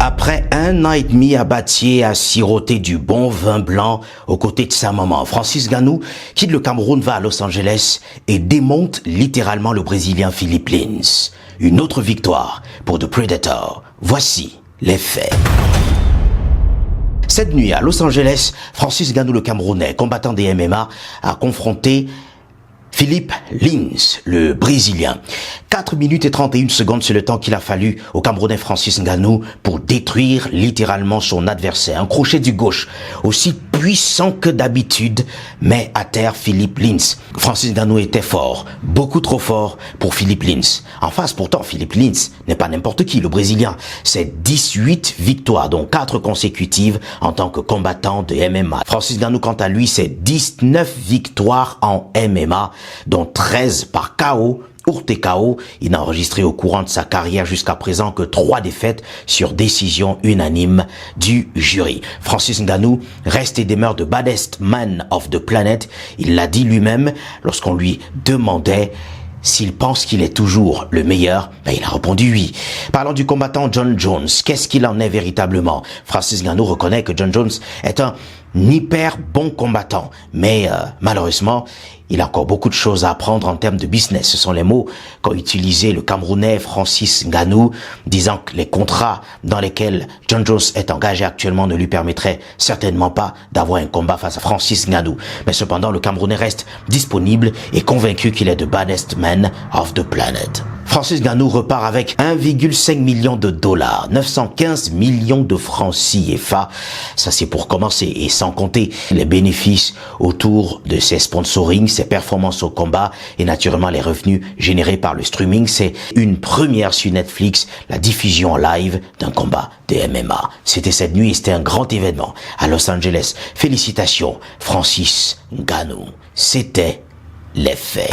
Après 1 an et demi à bâtir, à siroter du bon vin blanc aux côtés de sa maman, Francis Ngannou quitte le Cameroun, va à Los Angeles et démonte littéralement le Brésilien Philippe Lins. Une autre victoire pour The Predator. Voici les faits. Cette nuit à Los Angeles, Francis Ngannou, le Camerounais, combattant des MMA, a confronté Philippe Lins, le Brésilien. 4 minutes et 31 secondes, c'est le temps qu'il a fallu au Camerounais Francis Ngannou pour détruire littéralement son adversaire. Un crochet du gauche, aussi puissant que d'habitude, met à terre Philippe Lins. Francis Ngannou était fort, beaucoup trop fort pour Philippe Lins. En face, pourtant, Philippe Lins n'est pas n'importe qui, le Brésilien. C'est 18 victoires, dont 4 consécutives en tant que combattant de MMA. Francis Ngannou, quant à lui, c'est 19 victoires en MMA, dont 13 par KO, ou TKO. Il n'a enregistré au courant de sa carrière jusqu'à présent que 3 défaites sur décision unanime du jury. Francis Ngannou reste et demeure the baddest man of the planet. Il l'a dit lui-même lorsqu'on lui demandait s'il pense qu'il est toujours le meilleur. Il a répondu oui. Parlons du combattant Jon Jones. Qu'est-ce qu'il en est véritablement? Francis Ngannou reconnaît que Jon Jones est un hyper bon combattant, mais malheureusement, il a encore beaucoup de choses à apprendre en termes de business. Ce sont les mots qu'a utilisé le Camerounais Francis Ngannou, disant que les contrats dans lesquels Jon Jones est engagé actuellement ne lui permettraient certainement pas d'avoir un combat face à Francis Ngannou. Mais cependant, le Camerounais reste disponible et convaincu qu'il est the baddest man of the planet. Francis Ngannou repart avec 1,5 million de dollars, 915 millions de francs CFA. Ça, c'est pour commencer. Et sans compter les bénéfices autour de ses sponsorings, ses performances au combat et naturellement les revenus générés par le streaming. C'est une première sur Netflix, la diffusion en live d'un combat de MMA. C'était cette nuit et c'était un grand événement à Los Angeles. Félicitations, Francis Ngannou. C'était les faits.